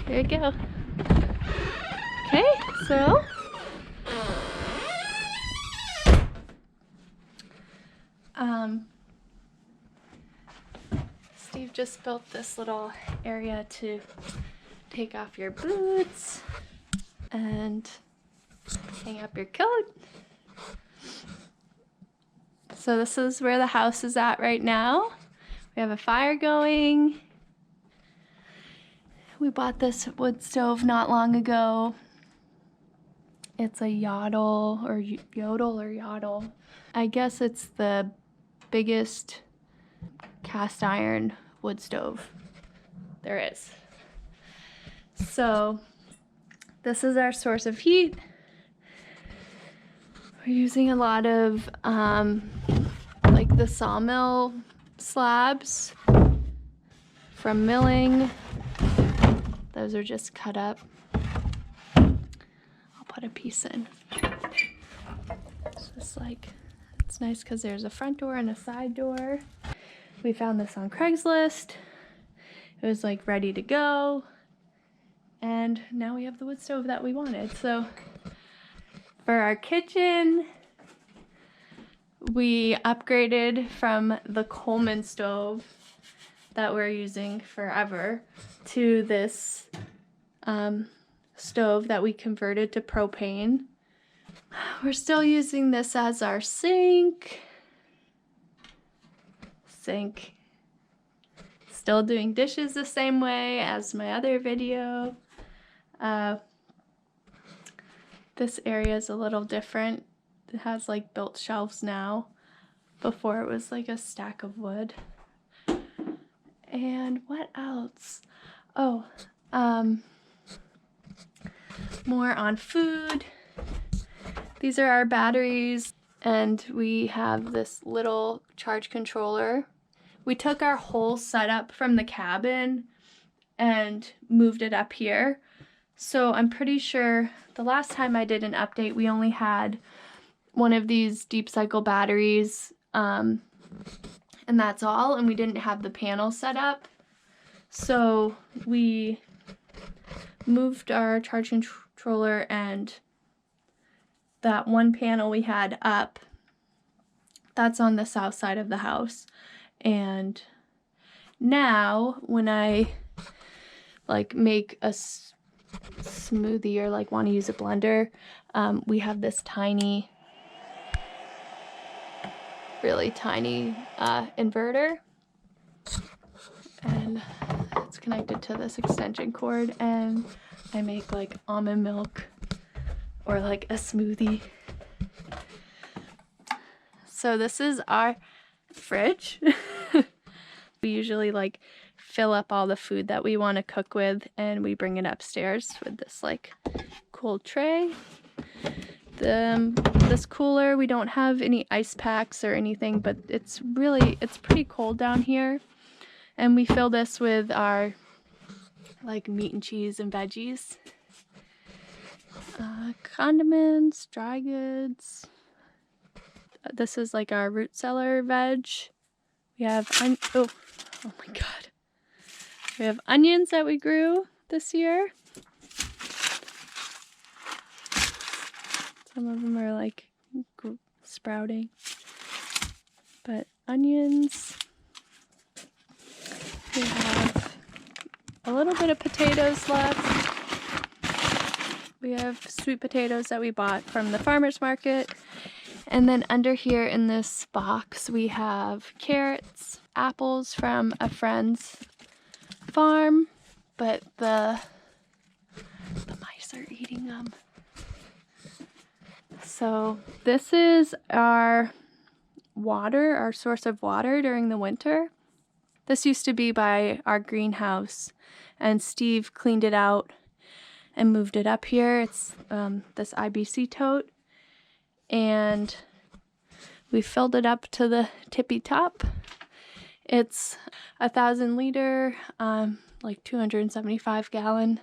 There you go. Okay, so Steve just built this little area to take off your boots and hang up your coat. So this is where the house is at right now. We have a fire going. We bought this wood stove not long ago. It's a yodel or yodel. I guess it's the biggest cast iron wood stove there is. So this is our source of heat. We're using a lot of like the sawmill slabs from milling. Those are just cut up. I'll put a piece in. It's just like, it's nice because there's a front door and a side door. We found this on Craigslist. It was like ready to go. And now we have the wood stove that we wanted. So for our kitchen, we upgraded from the Coleman stove that we're using forever to this stove that we converted to propane. We're still using this as our sink. Still doing dishes the same way as my other video. This area is a little different. It has like built shelves now. Before it was like a stack of wood. And what else? Oh, more on food. These are our batteries, and we have this little charge controller. We took our whole setup from the cabin and moved it up here. So I'm pretty sure the last time I did an update, we only had one of these deep cycle batteries, and that's all, and we didn't have the panel set up. So we moved our charge controller and that one panel we had up, that's on the south side of the house. And now when I like make a smoothie or like want to use a blender, we have this tiny, really tiny inverter, and it's connected to this extension cord, and I make like almond milk or like a smoothie. So this is our fridge. We usually like fill up all the food that we want to cook with, and we bring it upstairs with this like cool tray. This cooler, we don't have any ice packs or anything, but it's pretty cold down here, and we fill this with our like meat and cheese and veggies, condiments, dry goods. This is like our root cellar veg. We have oh my god, we have onions that we grew this year. Some of them are like sprouting, but onions. We have a little bit of potatoes left. We have sweet potatoes that we bought from the farmer's market. And then under here in this box, we have carrots, apples from a friend's farm, but the mice are eating them. So this is our water, our source of water during the winter. This used to be by our greenhouse, and Steve cleaned it out and moved it up here. It's this IBC tote, and we filled it up to the tippy top. It's 1,000 liter, like 275 gallon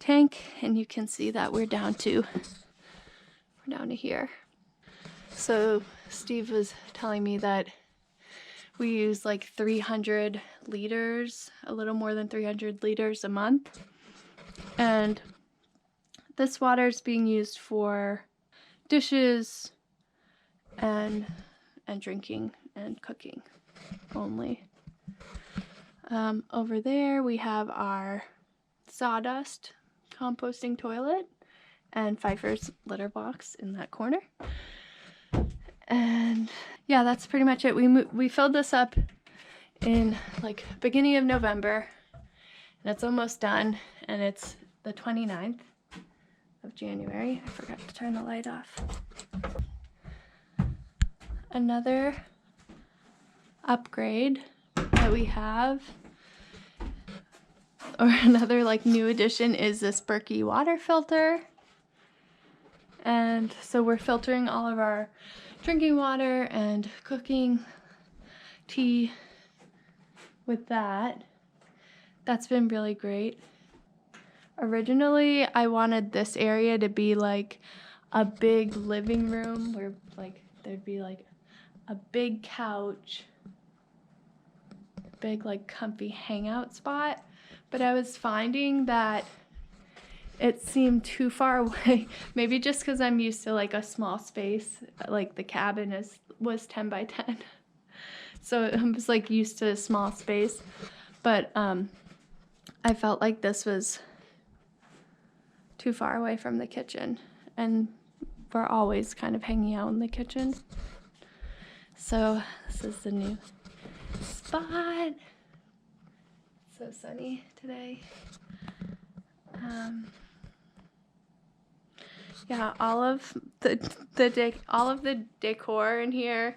tank, and you can see that we're down to here. So Steve was telling me that We use like 300 liters, a little more than 300 liters a month. And this water is being used for dishes and drinking and cooking only. Over there we have our sawdust composting toilet and Pfeiffer's litter box in that corner. And yeah, that's pretty much it. We filled this up in like beginning of November, and it's almost done, and it's the 29th of January. I forgot to turn the light off. Another upgrade that we have, or another like new addition, is this Berkey water filter. And so we're filtering all of our drinking water and cooking tea with that. That's been really great. Originally, I wanted this area to be like a big living room where like there'd be like a big couch, big like comfy hangout spot, but I was finding that it seemed too far away. Maybe just because I'm used to like a small space, like the cabin was 10 by 10. So I was like used to a small space, but I felt like this was too far away from the kitchen, and we're always kind of hanging out in the kitchen. So this is the new spot. So sunny today. Yeah, all of the decor in here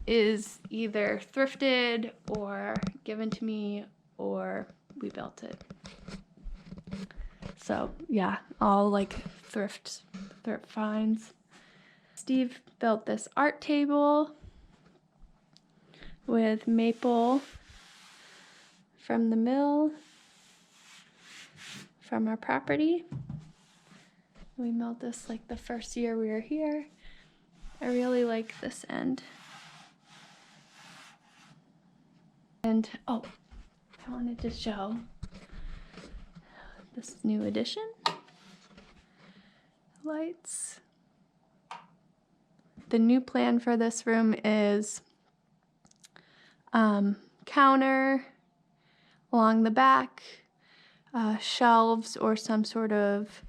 is either thrifted or given to me or we built it. So yeah, all like thrift finds. Steve built this art table with maple from the mill from our property. We milled this like the first year we were here. I really like this end. And oh, I wanted to show this new addition. Lights. The new plan for this room is counter along the back, shelves or some sort of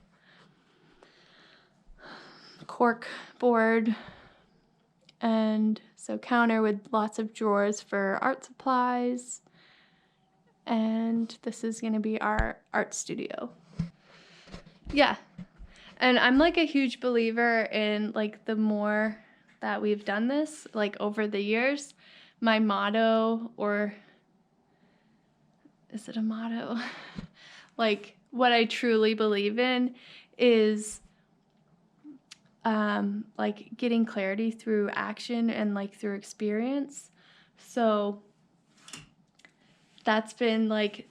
cork board, and so counter with lots of drawers for art supplies, and this is going to be our art studio. Yeah, and I'm like a huge believer in like the more that we've done this like over the years, my motto, or is it a motto? Like what I truly believe in is like getting clarity through action and like through experience. So that's been like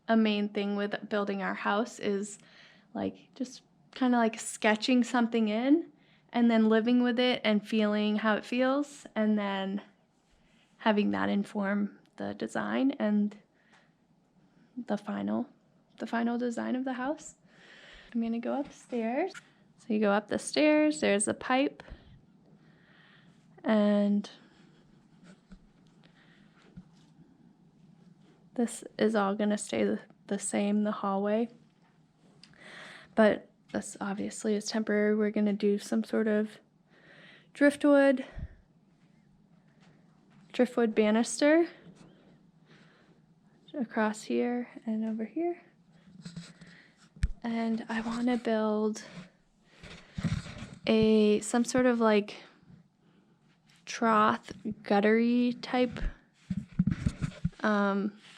a main thing with building our house, is like just kind of like sketching something in and then living with it and feeling how it feels, and then having that inform the design and the final design of the house. I'm gonna go upstairs. So you go up the stairs, there's a pipe, and this is all gonna stay the same, the hallway. But this obviously is temporary. We're gonna do some sort of driftwood banister across here and over here. And I wanna build some sort of like trough guttery type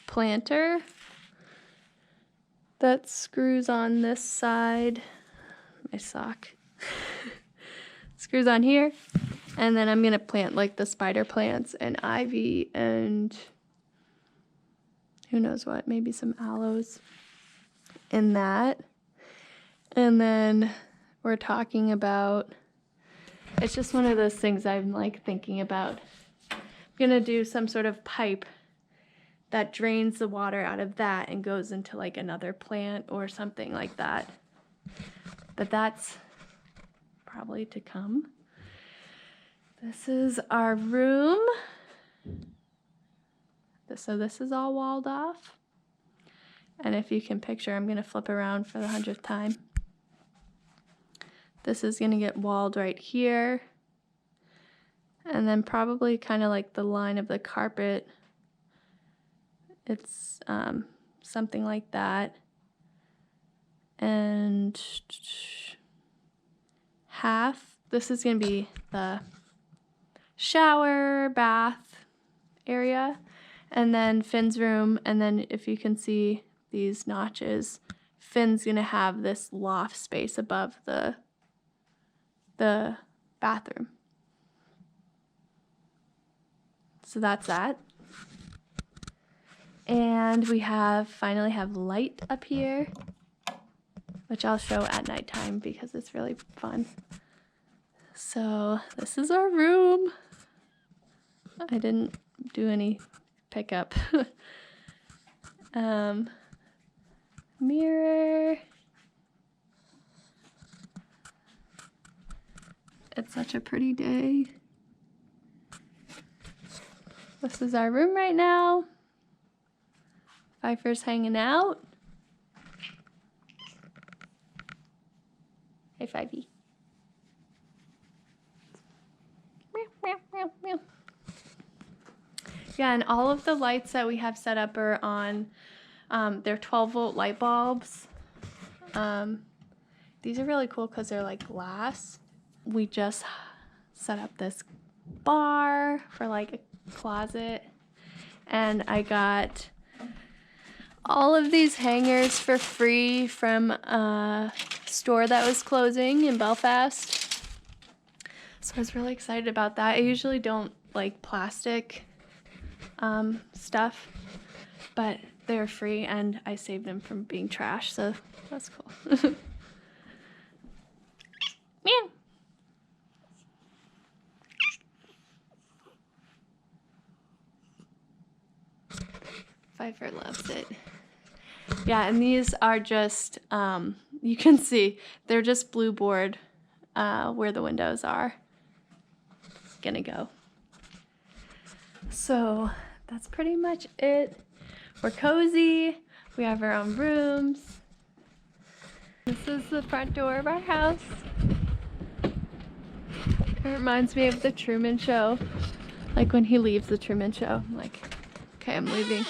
planter that screws on this side. My sock screws on here, and then I'm gonna plant like the spider plants and ivy and who knows what, maybe some aloes in that. And then we're talking about, it's just one of those things I'm like thinking about gonna do some sort of pipe that drains the water out of that and goes into like another plant or something like that. But that's probably to come. This is our room. So this is all walled off. And if you can picture, I'm gonna flip around for the 100th time. This is gonna get walled right here. And then probably kind of like the line of the carpet. It's something like that. And half, this is gonna be the shower, bath area. And then Finn's room, and then if you can see these notches, Finn's gonna have this loft space above the bathroom. So that's that. And we finally have light up here, which I'll show at nighttime because it's really fun. So this is our room. I didn't do any pickup. Mirror. It's such a pretty day. This is our room right now. Pfeiffer's hanging out. Hey, Pfeiffe. Meow, meow, meow, meow. Yeah, and all of the lights that we have set up are on, they're 12-volt light bulbs. These are really cool because they're like glass. We just set up this bar for like a closet, and I got all of these hangers for free from a store that was closing in Belfast. So I was really excited about that. I usually don't like plastic stuff, but they're free and I saved them from being trash, so that's cool. Meow. Pfeiffer loves it. Yeah, and these are just, you can see, they're just blue board where the windows are. It's gonna go. So that's pretty much it. We're cozy. We have our own rooms. This is the front door of our house. It reminds me of the Truman Show. Like when he leaves the Truman Show, I'm like, okay, I'm leaving.